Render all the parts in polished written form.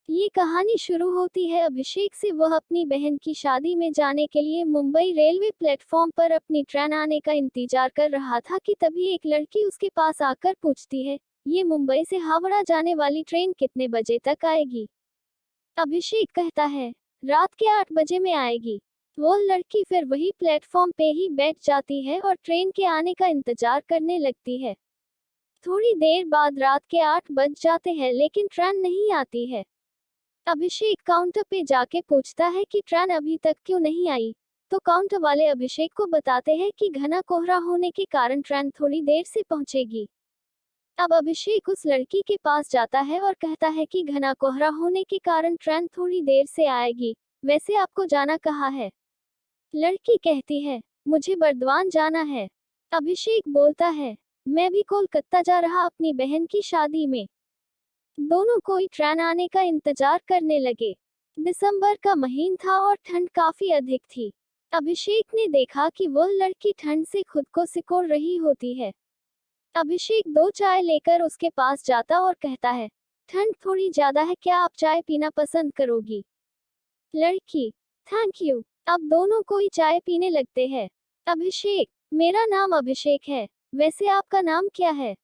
ये कहानी शुरू होती है अभिषेक से। वह अपनी बहन की शादी में जाने के लिए मुंबई रेलवे प्लेटफॉर्म पर अपनी ट्रेन आने का इंतजार कर रहा था कि तभी एक लड़की उसके पास आकर पूछती है, ये मुंबई से हावड़ा जाने वाली ट्रेन कितने बजे तक आएगी? अभिषेक कहता है, रात के 8 बजे में आएगी। वो लड़की फिर वही प्लेटफॉर्म पे ही बैठ जाती है और ट्रेन के आने का इंतजार करने लगती है। थोड़ी देर बाद रात के 8 बज जाते हैं लेकिन ट्रेन नहीं आती है। अभिषेक काउंटर पे जाके पूछता है कि ट्रेन अभी तक क्यों नहीं आई। तो काउंटर वाले अभिषेक को बताते हैं कि घना कोहरा होने के कारण ट्रेन थोड़ी देर से पहुंचेगी। अब अभिषेक उस लड़की के पास जाता है और कहता है कि घना कोहरा होने के कारण ट्रेन थोड़ी देर से आएगी। वैसे आपको जाना कहाँ है? लड़की कहती है, मुझे बर्दवान जाना है। अभिषेक बोलता है, मैं भी कोलकाता जा रहा अपनी बहन की शादी में। दोनों कोई ट्रेन आने का इंतजार करने लगे। दिसंबर का महीना था और ठंड काफी अधिक थी। अभिषेक ने देखा कि वह लड़की ठंड से खुद को सिकोड़ रही होती है। अभिषेक 2 चाय लेकर उसके पास जाता और कहता है, ठंड थोड़ी ज्यादा है, क्या आप चाय पीना पसंद करोगी? लड़की, थैंक यू। अब दोनों कोई चाय पीने लगते हैं। अभिषेक, मेरा नाम अभिषेक है, वैसे आपका नाम क्या है?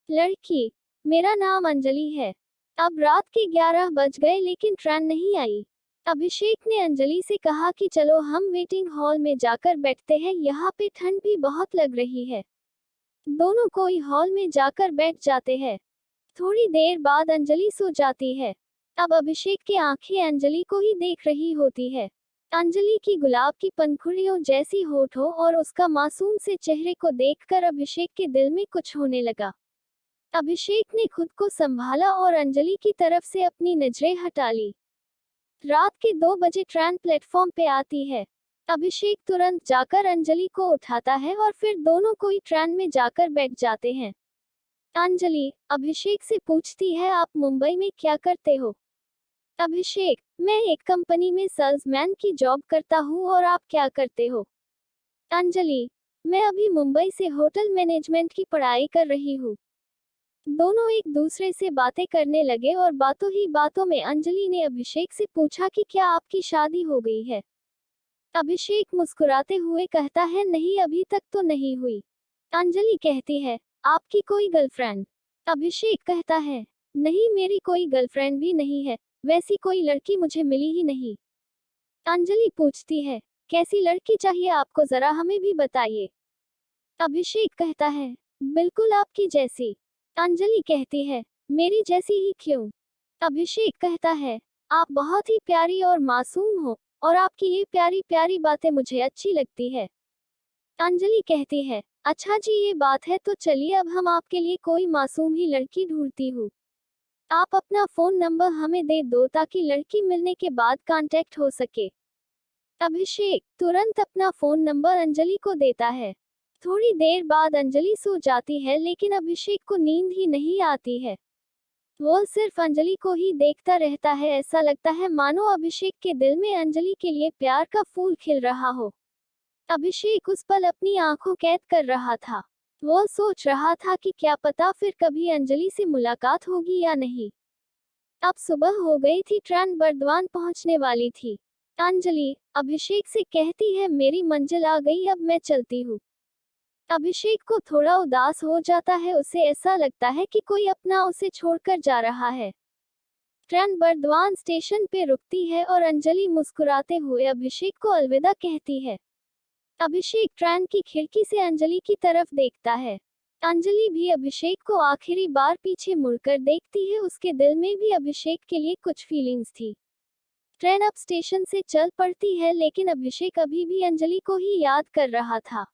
लड़की, मेरा नाम अंजलि है। अब रात के 11 बज गए लेकिन ट्रेन नहीं आई। अभिषेक ने अंजलि से कहा कि चलो हम वेटिंग हॉल में जाकर बैठते हैं, यहाँ पे ठंड भी बहुत लग रही है। दोनों कोई हॉल में जाकर बैठ जाते हैं। थोड़ी देर बाद अंजलि सो जाती है। अब अभिषेक की आंखें अंजलि को ही देख रही होती है। अंजलि की गुलाब की पंखुड़ियों जैसी होठों और उसका मासूम से चेहरे को देखकर अभिषेक के दिल में कुछ होने लगा। अभिषेक ने खुद को संभाला और अंजलि की तरफ से अपनी नजरें हटा ली। रात के 2 बजे ट्रेन प्लेटफॉर्म पे आती है। अभिषेक तुरंत जाकर अंजलि को उठाता है और फिर दोनों कोई ट्रेन में जाकर बैठ जाते हैं। अंजलि अभिषेक से पूछती है, आप मुंबई में क्या करते हो? अभिषेक, मैं एक कंपनी में सेल्समैन की जॉब करता हूँ, और आप क्या करते हो? अंजलि, मैं अभी मुंबई से होटल मैनेजमेंट की पढ़ाई कर रही हूँ। दोनों एक दूसरे से बातें करने लगे और बातों ही बातों में अंजलि ने अभिषेक से पूछा कि क्या आपकी शादी हो गई है? अभिषेक मुस्कुराते हुए कहता है, नहीं अभी तक तो नहीं हुई। अंजलि कहती है, आपकी कोई गर्लफ्रेंड? अभिषेक कहता है, नहीं मेरी कोई गर्लफ्रेंड भी नहीं है, वैसी कोई लड़की मुझे मिली ही नहीं। अंजलि पूछती है, कैसी लड़की चाहिए आपको, जरा हमें भी बताइए। अभिषेक कहता है, बिल्कुल आपकी जैसी। अंजलि कहती है, मेरी जैसी ही क्यों? अभिषेक कहता है, आप बहुत ही प्यारी और मासूम हो, और आपकी ये प्यारी प्यारी बातें मुझे अच्छी लगती है। अंजलि कहती है, अच्छा जी ये बात है, तो चलिए अब हम आपके लिए कोई मासूम ही लड़की ढूंढती हूँ। आप अपना फोन नंबर हमें दे दो ताकि लड़की मिलने के बाद कांटेक्ट हो सके। अभिषेक तुरंत अपना फोन नंबर अंजलि को देता है। थोड़ी देर बाद अंजलि सो जाती है लेकिन अभिषेक को नींद ही नहीं आती है। वो सिर्फ अंजलि को ही देखता रहता है, ऐसा लगता है मानो अभिषेक के दिल में अंजलि के लिए प्यार का फूल खिल रहा हो। अभिषेक उस पल अपनी आंखों कैद कर रहा था। वो सोच रहा था कि क्या पता फिर कभी अंजलि से मुलाकात होगी या नहीं। अब सुबह हो गई थी, ट्रेन बर्दवान पहुंचने वाली थी। अंजलि अभिषेक से कहती है, मेरी मंजिल आ गई, अब मैं चलती हूँ। अभिषेक को थोड़ा उदास हो जाता है, उसे ऐसा लगता है कि कोई अपना उसे छोड़कर जा रहा है। ट्रेन बर्दवान स्टेशन पे रुकती है और अंजलि मुस्कुराते हुए अभिषेक को अलविदा कहती है। अभिषेक ट्रेन की खिड़की से अंजलि की तरफ देखता है। अंजलि भी अभिषेक को आखिरी बार पीछे मुड़कर देखती है, उसके दिल में भी अभिषेक के लिए कुछ फीलिंग्स थी। ट्रेन अब स्टेशन से चल पड़ती है लेकिन अभिषेक अभी भी अंजलि को ही याद कर रहा था।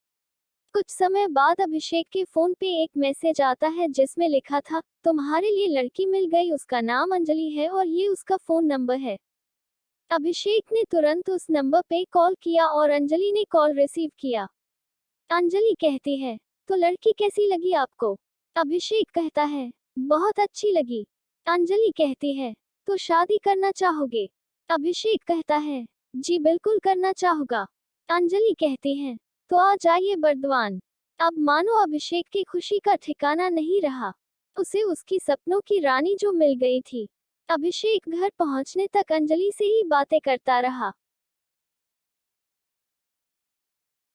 कुछ समय बाद अभिषेक के फोन पे एक मैसेज आता है जिसमें लिखा था, तुम्हारे लिए लड़की मिल गई, उसका नाम अंजलि है और ये उसका फोन नंबर है। अभिषेक ने तुरंत उस नंबर पे कॉल किया और अंजलि ने कॉल रिसीव किया। अंजलि कहती है, तो लड़की कैसी लगी आपको? अभिषेक कहता है, बहुत अच्छी लगी। अंजलि कहती है, तो शादी करना चाहोगे? अभिषेक कहता है, जी बिल्कुल करना चाहूंगा। अंजलि कहती है, तो आ जाइए बर्दवान। अब मानो अभिषेक की खुशी का ठिकाना नहीं रहा। उसे उसकी सपनों की रानी जो मिल गई थी। अभिषेक घर पहुंचने तक अंजलि से ही बातें करता रहा।